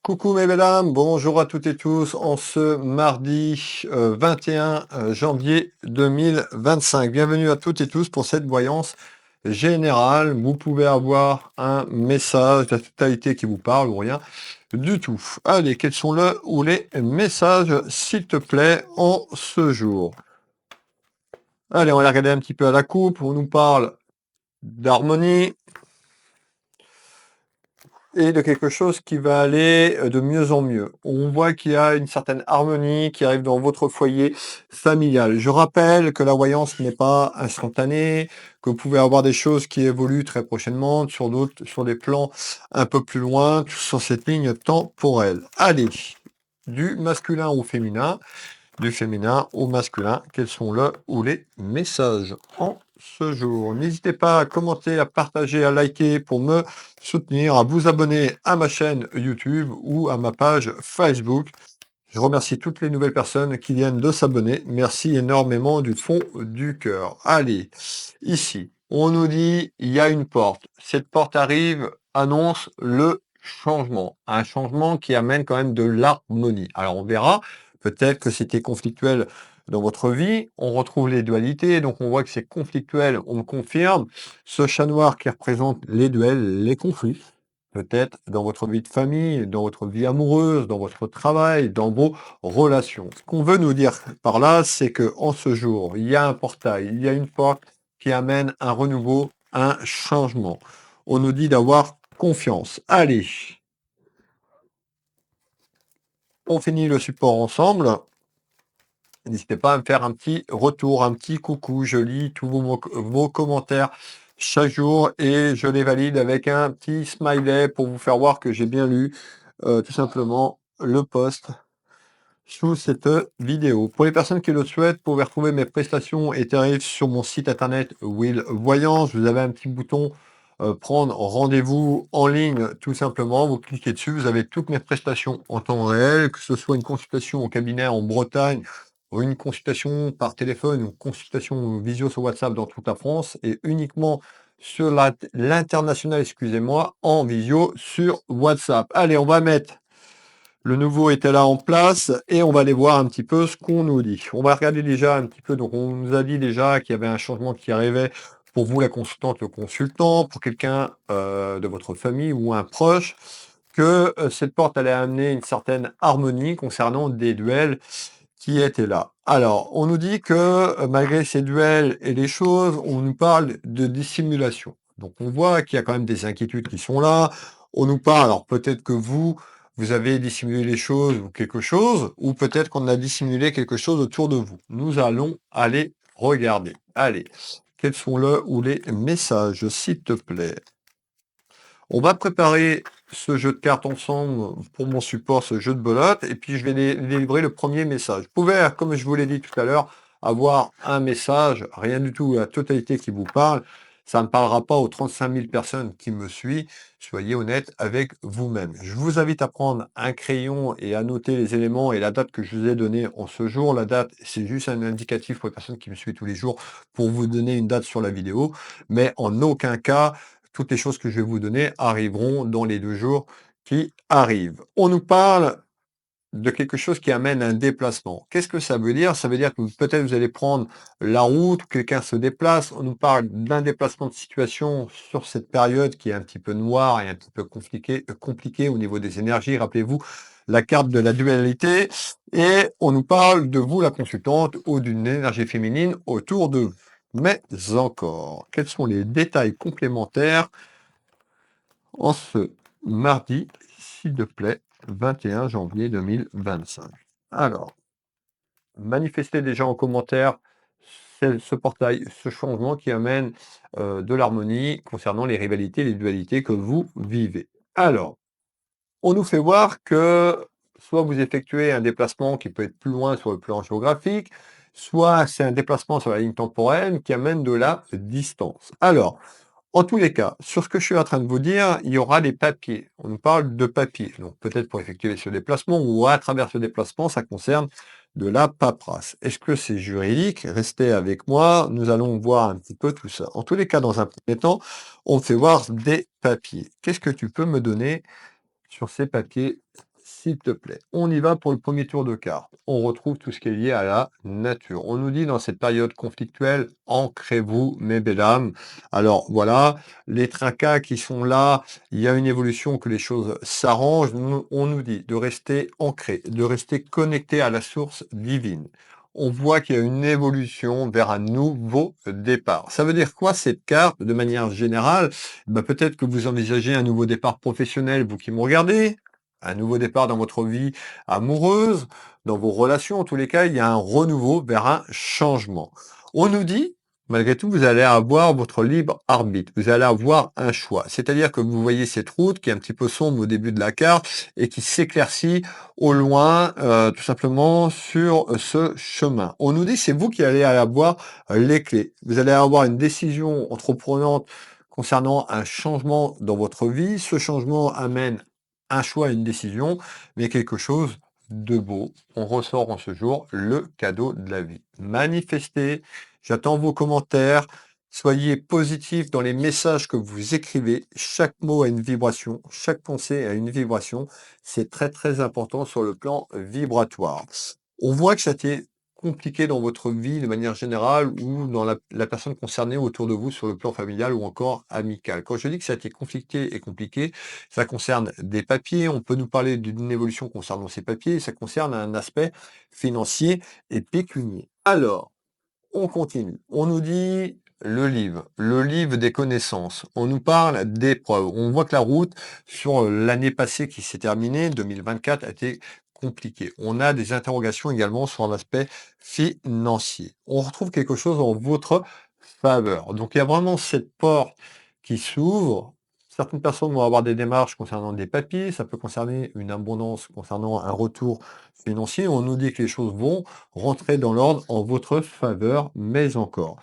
Coucou mes belles âmes, bonjour à toutes et tous en ce mardi 21 janvier 2025. Bienvenue à toutes et tous pour cette voyance générale. Vous pouvez avoir un message, la totalité qui vous parle ou rien du tout. Allez, quels sont le ou les messages, s'il te plaît, en ce jour? Allez, on va regarder un petit peu à la coupe. On nous parle d'harmonie et de quelque chose qui va aller de mieux en mieux. On voit qu'il y a une certaine harmonie qui arrive dans votre foyer familial. Je rappelle que la voyance n'est pas instantanée, que vous pouvez avoir des choses qui évoluent très prochainement sur d'autres, sur des plans un peu plus loin, sur cette ligne temporelle. Allez, du masculin au féminin, du féminin au masculin, quels sont le ou les messages en ce jour? N'hésitez pas à commenter, à partager, à liker pour me soutenir, à vous abonner à ma chaîne YouTube ou à ma page Facebook. Je remercie toutes les nouvelles personnes qui viennent de s'abonner. Merci énormément du fond du cœur. Allez, ici, on nous dit il y a une porte. Cette porte arrive, annonce le changement. Un changement qui amène quand même de l'harmonie. Alors on verra, peut-être que c'était conflictuel dans votre vie. On retrouve les dualités, donc on voit que c'est conflictuel, on me confirme. Ce chat noir qui représente les duels, les conflits. Peut-être dans votre vie de famille, dans votre vie amoureuse, dans votre travail, dans vos relations. Ce qu'on veut nous dire par là, c'est que en ce jour, il y a un portail, il y a une porte qui amène un renouveau, un changement. On nous dit d'avoir confiance. Allez, on finit le support ensemble. N'hésitez pas à me faire un petit retour, un petit coucou. Je lis tous vos commentaires chaque jour et je les valide avec un petit smiley pour vous faire voir que j'ai bien lu tout simplement le post sous cette vidéo. Pour les personnes qui le souhaitent, vous pouvez retrouver mes prestations et tarifs sur mon site internet Will Voyance. Vous avez un petit bouton prendre rendez-vous en ligne, tout simplement. Vous cliquez dessus, vous avez toutes mes prestations en temps réel, que ce soit une consultation au cabinet en Bretagne, ou une consultation par téléphone, une consultation visio sur WhatsApp dans toute la France, et uniquement sur l'international, excusez-moi, en visio sur WhatsApp. Allez, on va mettre le nouveau était là en place et on va aller voir un petit peu ce qu'on nous dit. On va regarder déjà un petit peu, donc on nous a dit déjà qu'il y avait un changement qui arrivait pour vous, la consultante, le consultant, pour quelqu'un de votre famille ou un proche, que cette porte allait amener une certaine harmonie concernant des duels qui étaient là. Alors, on nous dit que malgré ces duels et les choses, on nous parle de dissimulation. Donc on voit qu'il y a quand même des inquiétudes qui sont là. On nous parle, alors peut-être que vous avez dissimulé les choses ou quelque chose, ou peut-être qu'on a dissimulé quelque chose autour de vous. Nous allons aller regarder. Allez, quels sont le ou les messages, s'il te plaît? On va préparer ce jeu de cartes ensemble pour mon support, ce jeu de belote, et puis je vais délivrer le premier message. Vous pouvez, comme je vous l'ai dit tout à l'heure, avoir un message, rien du tout, la totalité qui vous parle. Ça ne parlera pas aux 35 000 personnes qui me suivent. Soyez honnête avec vous-même. Je vous invite à prendre un crayon et à noter les éléments et la date que je vous ai donnée en ce jour. La date, c'est juste un indicatif pour les personnes qui me suivent tous les jours pour vous donner une date sur la vidéo. Mais en aucun cas, toutes les choses que je vais vous donner arriveront dans les 2 jours qui arrivent. On nous parle de quelque chose qui amène un déplacement. Qu'est-ce que ça veut dire? Ça veut dire que peut-être vous allez prendre la route, quelqu'un se déplace. On nous parle d'un déplacement de situation sur cette période qui est un petit peu noire et un petit peu compliquée au niveau des énergies. Rappelez-vous la carte de la dualité et on nous parle de vous, la consultante, ou d'une énergie féminine autour de vous. Mais encore, quels sont les détails complémentaires en ce mardi, s'il te plaît, 21 janvier 2025. Alors, manifestez déjà en commentaire ce portail, ce changement qui amène de l'harmonie concernant les rivalités, les dualités que vous vivez. Alors, on nous fait voir que soit vous effectuez un déplacement qui peut être plus loin sur le plan géographique, soit c'est un déplacement sur la ligne temporelle qui amène de la distance. Alors, en tous les cas, sur ce que je suis en train de vous dire, il y aura des papiers. On nous parle de papiers. Donc peut-être pour effectuer ce déplacement ou à travers ce déplacement, ça concerne de la paperasse. Est-ce que c'est juridique? Restez avec moi, nous allons voir un petit peu tout ça. En tous les cas, dans un premier temps, on me fait voir des papiers. Qu'est-ce que tu peux me donner sur ces papiers, s'il te plaît. On y va pour le premier tour de carte. On retrouve tout ce qui est lié à la nature. On nous dit dans cette période conflictuelle, ancrez-vous, mes belles dames. Alors voilà, les tracas qui sont là, il y a une évolution, que les choses s'arrangent. On nous dit de rester ancré, de rester connecté à la source divine. On voit qu'il y a une évolution vers un nouveau départ. Ça veut dire quoi cette carte de manière générale? Bah, peut-être que vous envisagez un nouveau départ professionnel, vous qui me regardez, un nouveau départ dans votre vie amoureuse, dans vos relations. En tous les cas, il y a un renouveau vers un changement. On nous dit, malgré tout, vous allez avoir votre libre arbitre. Vous allez avoir un choix. C'est-à-dire que vous voyez cette route qui est un petit peu sombre au début de la carte et qui s'éclaircit au loin, tout simplement sur ce chemin. On nous dit, c'est vous qui allez avoir les clés. Vous allez avoir une décision entreprenante concernant un changement dans votre vie. Ce changement amène un choix, une décision, mais quelque chose de beau. On ressort en ce jour le cadeau de la vie. Manifestez, j'attends vos commentaires. Soyez positifs dans les messages que vous écrivez. Chaque mot a une vibration, chaque pensée a une vibration. C'est très très important sur le plan vibratoire. On voit que ça t'est compliqué dans votre vie de manière générale ou dans la personne concernée autour de vous sur le plan familial ou encore amical. Quand je dis que ça a été conflicté et compliqué, ça concerne des papiers, on peut nous parler d'une évolution concernant ces papiers, ça concerne un aspect financier et pécunier. Alors, on continue. On nous dit le livre des connaissances. On nous parle d'épreuves. On voit que la route sur l'année passée qui s'est terminée, 2024, a été compliquée. On a des interrogations également sur l'aspect financier. On retrouve quelque chose en votre faveur. Donc il y a vraiment cette porte qui s'ouvre. Certaines personnes vont avoir des démarches concernant des papiers, ça peut concerner une abondance concernant un retour financier. On nous dit que les choses vont rentrer dans l'ordre en votre faveur, mais encore.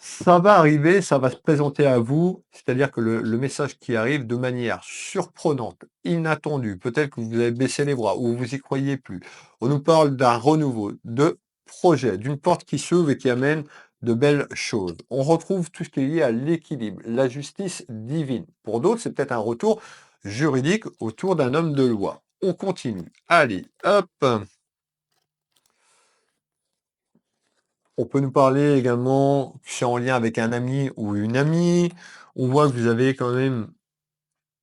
Ça va arriver, ça va se présenter à vous, c'est-à-dire que le message qui arrive de manière surprenante, inattendue, peut-être que vous avez baissé les bras ou vous y croyez plus. On nous parle d'un renouveau, de projet, d'une porte qui s'ouvre et qui amène de belles choses. On retrouve tout ce qui est lié à l'équilibre, la justice divine. Pour d'autres, c'est peut-être un retour juridique autour d'un homme de loi. On continue. Allez, hop. On peut nous parler également, que c'est en lien avec un ami ou une amie. On voit que vous avez quand même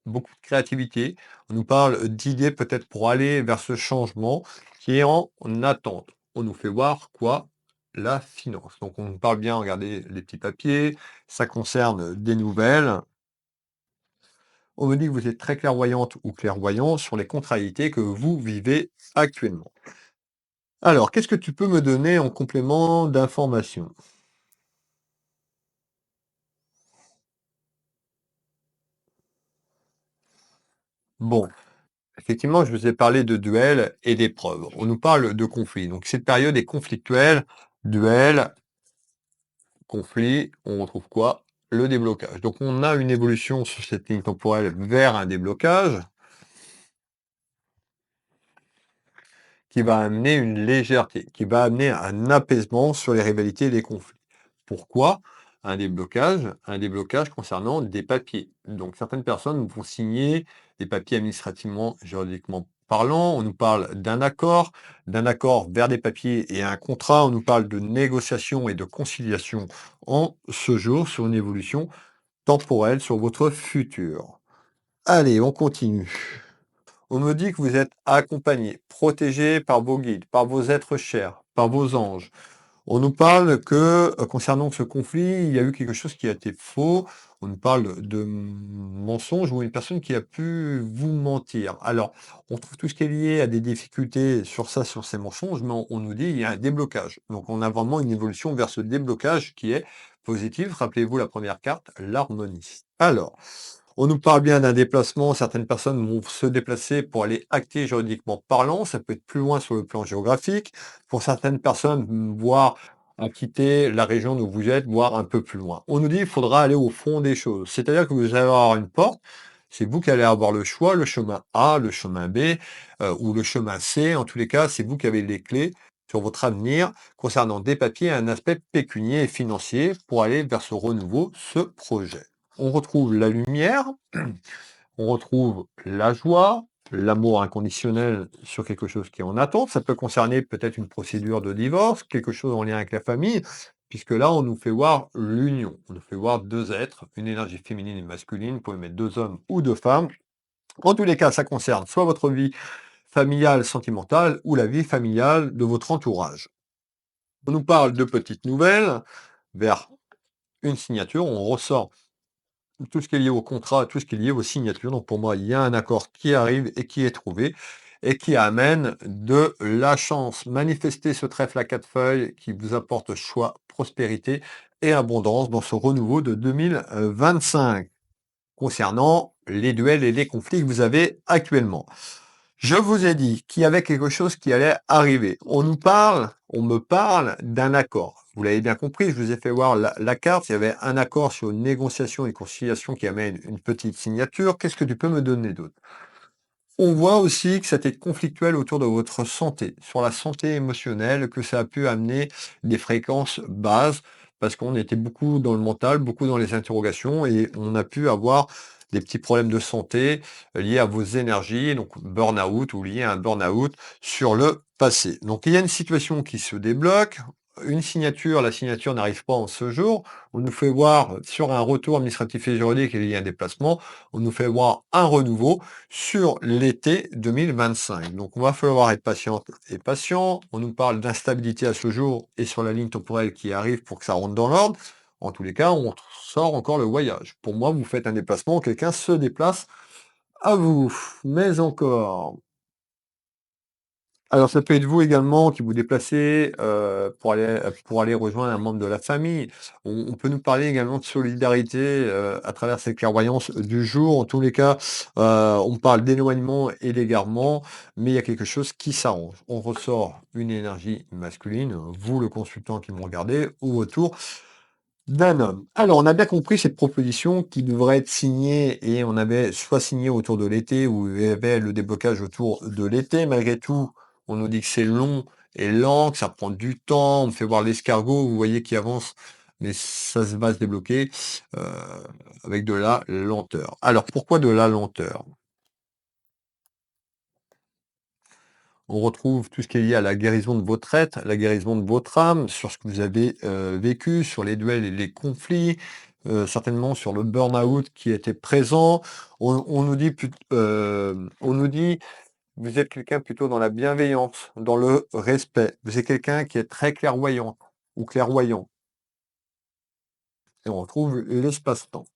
beaucoup de créativité. On nous parle d'idées peut-être pour aller vers ce changement qui est en attente. On nous fait voir quoi? La finance. Donc on nous parle bien, regardez les petits papiers, ça concerne des nouvelles. On me dit que vous êtes très clairvoyante ou clairvoyant sur les contrariétés que vous vivez actuellement. Alors, qu'est-ce que tu peux me donner en complément d'information? Bon, effectivement, je vous ai parlé de duel et d'épreuves. On nous parle de conflit. Donc cette période est conflictuelle. Duel, conflit, on retrouve quoi? Le déblocage. Donc on a une évolution sur cette ligne temporelle vers un déblocage qui va amener une légèreté, qui va amener un apaisement sur les rivalités et les conflits. Pourquoi un déblocage? Un déblocage concernant des papiers. Donc certaines personnes vont signer des papiers administrativement, juridiquement parlant. On nous parle d'un accord vers des papiers et un contrat. On nous parle de négociation et de conciliation en ce jour sur une évolution temporelle sur votre futur. Allez, on continue. On me dit que vous êtes accompagné, protégé par vos guides, par vos êtres chers, par vos anges. On nous parle que, concernant ce conflit, il y a eu quelque chose qui a été faux. On nous parle de mensonge ou une personne qui a pu vous mentir. Alors, on trouve tout ce qui est lié à des difficultés sur ça, sur ces mensonges, mais on nous dit il y a un déblocage. Donc, on a vraiment une évolution vers ce déblocage qui est positif. Rappelez-vous la première carte, l'harmonie. Alors, on nous parle bien d'un déplacement. Certaines personnes vont se déplacer pour aller acter juridiquement parlant. Ça peut être plus loin sur le plan géographique. Pour certaines personnes, voire à quitter la région où vous êtes, voire un peu plus loin. On nous dit qu'il faudra aller au fond des choses. C'est-à-dire que vous allez avoir une porte. C'est vous qui allez avoir le choix, le chemin A, le chemin B ou le chemin C. En tous les cas, c'est vous qui avez les clés sur votre avenir concernant des papiers et un aspect pécunier et financier pour aller vers ce renouveau, ce projet. On retrouve la lumière, on retrouve la joie, l'amour inconditionnel sur quelque chose qui est en attente. Ça peut concerner peut-être une procédure de divorce, quelque chose en lien avec la famille, puisque là, on nous fait voir l'union. On nous fait voir 2 êtres, une énergie féminine et masculine. Vous pouvez mettre 2 hommes ou 2 femmes. En tous les cas, ça concerne soit votre vie familiale, sentimentale ou la vie familiale de votre entourage. On nous parle de petites nouvelles vers une signature, on ressort tout ce qui est lié au contrat, tout ce qui est lié aux signatures. Donc pour moi, il y a un accord qui arrive et qui est trouvé et qui amène de la chance. Manifestez ce trèfle à 4 feuilles qui vous apporte choix, prospérité et abondance dans ce renouveau de 2025 concernant les duels et les conflits que vous avez actuellement. Je vous ai dit qu'il y avait quelque chose qui allait arriver. On me parle d'un accord. Vous l'avez bien compris, je vous ai fait voir la carte. Il y avait un accord sur une négociation et conciliation qui amène une petite signature. Qu'est-ce que tu peux me donner d'autre? On voit aussi que c'était conflictuel autour de votre santé, sur la santé émotionnelle, que ça a pu amener des fréquences basses, parce qu'on était beaucoup dans le mental, beaucoup dans les interrogations, et on a pu avoir des petits problèmes de santé liés à vos énergies, donc burn-out ou liés à un burn-out sur le passé. Donc il y a une situation qui se débloque, une signature, la signature n'arrive pas en ce jour, on nous fait voir sur un retour administratif et juridique il y a un déplacement, on nous fait voir un renouveau, sur l'été 2025. Donc, on va falloir être patiente et patient. On nous parle d'instabilité à ce jour et sur la ligne temporelle qui arrive pour que ça rentre dans l'ordre. En tous les cas, on sort encore le voyage. Pour moi, vous faites un déplacement, quelqu'un se déplace à vous. Mais encore. Alors ça peut être vous également qui vous déplacez, pour aller rejoindre un membre de la famille. On peut nous parler également de solidarité, à travers cette clairvoyance du jour. En tous les cas, on parle d'éloignement et d'égarement, mais il y a quelque chose qui s'arrange. On ressort une énergie masculine, vous le consultant qui me regardez, ou autour d'un homme. Alors, on a bien compris cette proposition qui devrait être signée et on avait soit signé autour de l'été ou il y avait le déblocage autour de l'été. Malgré tout, on nous dit que c'est long et lent, que ça prend du temps. On me fait voir l'escargot, vous voyez qui avance, mais ça va se débloquer euh, avec de la lenteur. Alors, pourquoi de la lenteur? On retrouve tout ce qui est lié à la guérison de votre être, la guérison de votre âme, sur ce que vous avez vécu, sur les duels et les conflits, certainement sur le burn-out qui était présent. On nous dit, on nous dit, vous êtes quelqu'un plutôt dans la bienveillance, dans le respect. Vous êtes quelqu'un qui est très clairvoyant ou clairvoyant. Et on retrouve l'espace-temps.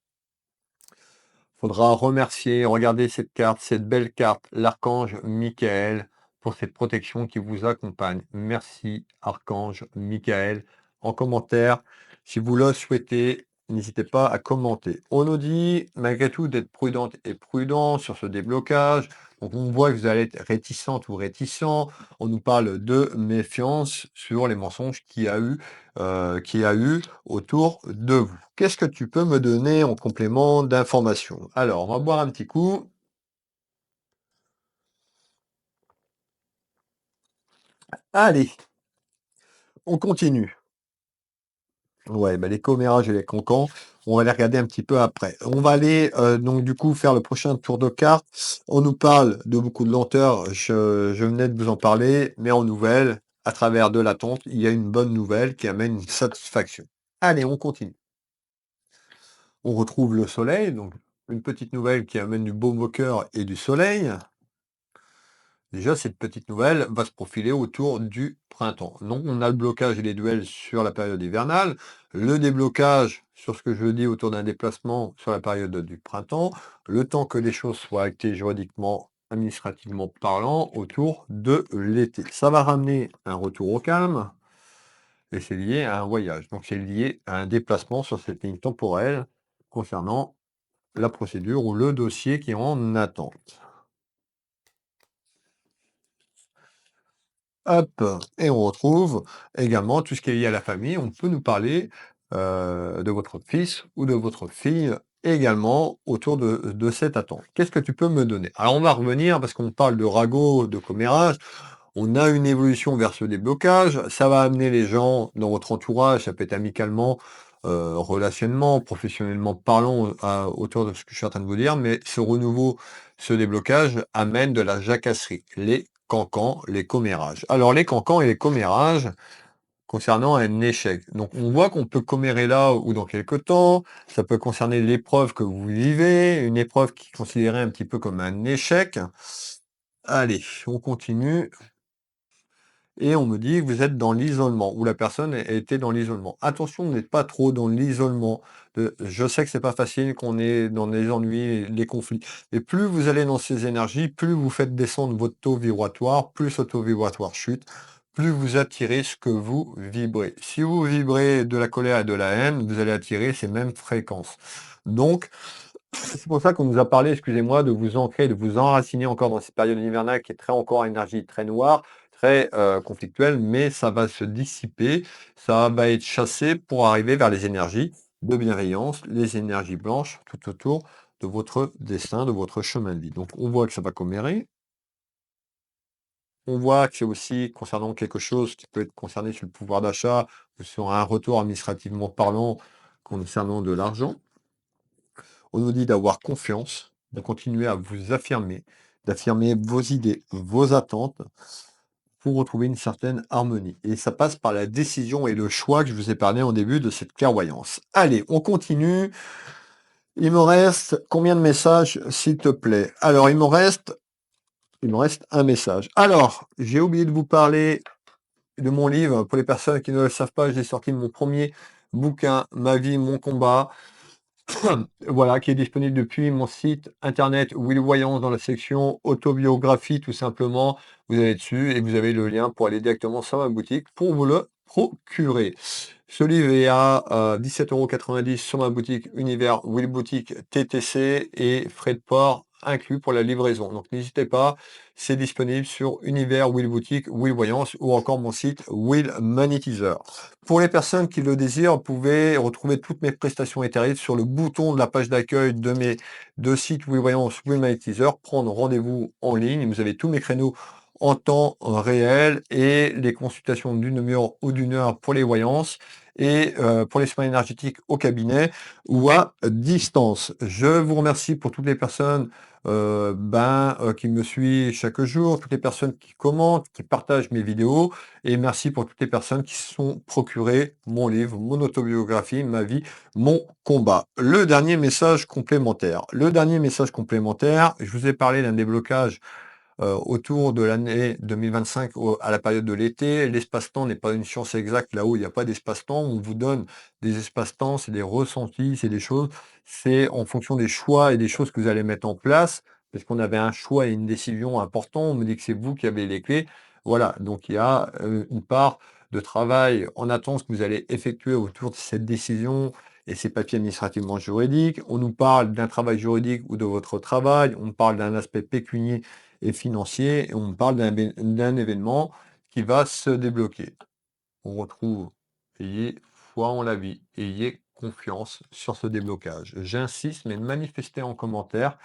Faudra remercier, regarder cette carte, cette belle carte, l'archange Michael, pour cette protection qui vous accompagne. Merci, archange Michael. En commentaire, si vous le souhaitez, n'hésitez pas à commenter. On nous dit, malgré tout, d'être prudente et prudent sur ce déblocage. Donc, on voit que vous allez être réticente ou réticent. On nous parle de méfiance sur les mensonges qu'il y a eu autour de vous. Qu'est-ce que tu peux me donner en complément d'information? Alors, on va boire un petit coup. Allez, on continue. Ouais, bah, les commérages et les cancans, on va les regarder un petit peu après. On va aller donc du coup faire le prochain tour de cartes. On nous parle de beaucoup de lenteur, je venais de vous en parler, mais en nouvelle, à travers de l'attente, il y a une bonne nouvelle qui amène une satisfaction. Allez, on continue. On retrouve le soleil, donc une petite nouvelle qui amène du baume au cœur et du soleil. Déjà, cette petite nouvelle va se profiler autour du printemps. Non, on a le blocage et les duels sur la période hivernale, le déblocage sur ce que je dis autour d'un déplacement sur la période du printemps, le temps que les choses soient actées juridiquement, administrativement parlant, autour de l'été. Ça va ramener un retour au calme et c'est lié à un voyage. Donc c'est lié à un déplacement sur cette ligne temporelle concernant la procédure ou le dossier qui est en attente. Hop, et on retrouve également tout ce qui est lié à la famille. On peut nous parler de votre fils ou de votre fille également autour de cette attente. Qu'est-ce que tu peux me donner? Alors on va revenir parce qu'on parle de ragot, de commérage. On a une évolution vers ce déblocage, ça va amener les gens dans votre entourage, ça peut être amicalement, relationnellement, professionnellement parlant, à autour de ce que je suis en train de vous dire, mais ce renouveau, ce déblocage amène de la jacasserie, les cancans, les commérages. Alors les cancans et les commérages, concernant un échec. Donc on voit qu'on peut commérer là ou dans quelque temps, ça peut concerner l'épreuve que vous vivez, une épreuve qui est considérée un petit peu comme un échec. Allez, on continue. Et on me dit que vous êtes dans l'isolement, ou la personne était dans l'isolement. Attention, vous n'êtes pas trop dans l'isolement. Je sais que c'est pas facile, qu'on est dans les ennuis, les conflits. Et plus vous allez dans ces énergies, plus vous faites descendre votre taux vibratoire, plus ce taux vibratoire chute, plus vous attirez ce que vous vibrez. Si vous vibrez de la colère et de la haine, vous allez attirer ces mêmes fréquences. Donc, c'est pour ça qu'on nous a parlé, excusez-moi, de vous ancrer, de vous enraciner encore dans cette période hivernale qui est très encore énergie très noire, très conflictuelle, mais ça va se dissiper, ça va être chassé pour arriver vers les énergies de bienveillance, les énergies blanches tout autour de votre destin, de votre chemin de vie. Donc on voit que ça va commérer, on voit que c'est aussi concernant quelque chose qui peut être concerné sur le pouvoir d'achat ou sur un retour administrativement parlant concernant de l'argent. On nous dit d'avoir confiance, de continuer à vous affirmer, d'affirmer vos idées, vos attentes pour retrouver une certaine harmonie. Et ça passe par la décision et le choix que je vous ai parlé en début de cette clairvoyance. Allez, on continue. Il me reste combien de messages, s'il te plaît? Alors, il me reste un message. Alors, j'ai oublié de vous parler de mon livre. Pour les personnes qui ne le savent pas, j'ai sorti mon premier bouquin, Ma vie, mon combat. Voilà, qui est disponible depuis mon site internet Will Voyance dans la section autobiographie, tout simplement. Vous allez dessus et vous avez le lien pour aller directement sur ma boutique pour vous le procurer. Ce livre est à 17,90 € sur ma boutique Univers Will Boutique TTC et frais de port inclus pour la livraison. Donc n'hésitez pas, c'est disponible sur Univers Will Boutique, Will Voyance ou encore mon site Will Magnétiseur. Pour les personnes qui le désirent, vous pouvez retrouver toutes mes prestations éthériques sur le bouton de la page d'accueil de mes deux sites Will Voyance, Will Magnétiseur, prendre rendez-vous en ligne. Vous avez tous mes créneaux en temps réel et les consultations d'une demi-heure ou d'une heure pour les voyances et pour les soins énergétiques au cabinet ou à distance. Je vous remercie pour toutes les personnes qui me suivent chaque jour, toutes les personnes qui commentent, qui partagent mes vidéos. Et merci pour toutes les personnes qui se sont procurées mon livre, mon autobiographie, ma vie, mon combat. Le dernier message complémentaire. Le dernier message complémentaire, je vous ai parlé d'un déblocage autour de l'année 2025 à la période de l'été. L'espace-temps n'est pas une science exacte là où il n'y a pas d'espace-temps. On vous donne des espaces-temps, c'est des ressentis, c'est des choses. C'est en fonction des choix et des choses que vous allez mettre en place. Parce qu'on avait un choix et une décision important. On me dit que c'est vous qui avez les clés. Voilà, donc il y a une part de travail en attente que vous allez effectuer autour de cette décision et ces papiers administrativement juridiques. On nous parle d'un travail juridique ou de votre travail. On parle d'un aspect pécunier et financier, et on parle d'un événement qui va se débloquer. On retrouve ayez foi en la vie, ayez confiance sur ce déblocage. J'insiste, mais manifestez en commentaire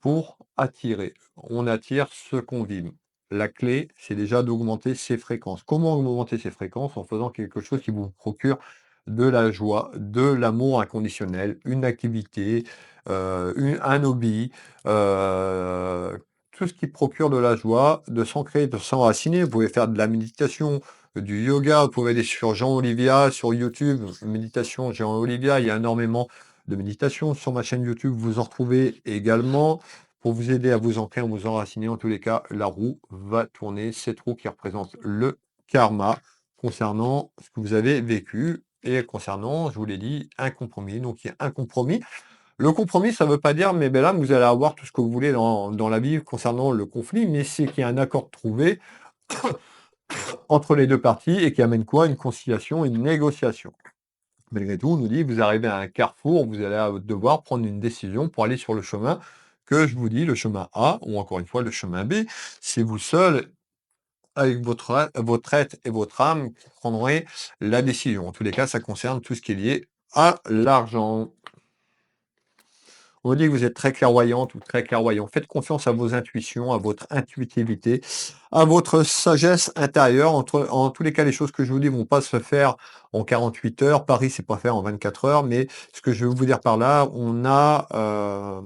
pour attirer. On attire ce qu'on vibre. La clé, c'est déjà d'augmenter ses fréquences. Comment augmenter ses fréquences? En faisant quelque chose qui vous procure de la joie, de l'amour inconditionnel, une activité, un hobby, tout ce qui procure de la joie, de s'ancrer, de s'enraciner. Vous pouvez faire de la méditation, du yoga, vous pouvez aller sur Jean Olivia, sur YouTube, méditation Jean Olivia, il y a énormément de méditation sur ma chaîne YouTube, vous en retrouvez également. Pour vous aider à vous ancrer, à vous enraciner, en tous les cas, la roue va tourner. Cette roue qui représente le karma concernant ce que vous avez vécu et concernant, je vous l'ai dit, un compromis. Donc il y a un compromis. Le compromis, ça ne veut pas dire, mais ben là, vous allez avoir tout ce que vous voulez dans la vie concernant le conflit, mais c'est qu'il y a un accord trouvé entre les deux parties et qui amène quoi? Une conciliation, une négociation. Malgré tout, on nous dit, vous arrivez à un carrefour, vous allez devoir prendre une décision pour aller sur le chemin que je vous dis, le chemin A, ou encore une fois le chemin B. C'est vous seul, avec votre être et votre âme, qui prendrez la décision. En tous les cas, ça concerne tout ce qui est lié à l'argent. On dit que vous êtes très clairvoyante ou très clairvoyant. Faites confiance à vos intuitions, à votre intuitivité, à votre sagesse intérieure. En tous les cas, les choses que je vous dis vont pas se faire en 48 heures. Paris, c'est pas faire en 24 heures. Mais ce que je veux vous dire par là,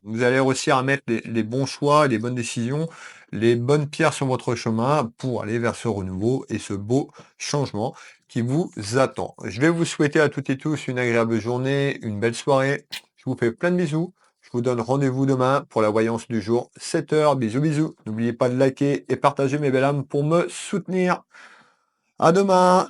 vous allez réussir à mettre les bons choix, les bonnes décisions, les bonnes pierres sur votre chemin pour aller vers ce renouveau et ce beau changement qui vous attend. Je vais vous souhaiter à toutes et tous une agréable journée, une belle soirée. Je vous fais plein de bisous. Je vous donne rendez-vous demain pour la voyance du jour, 7 heures. Bisous, bisous. N'oubliez pas de liker et partager mes belles âmes pour me soutenir. À demain!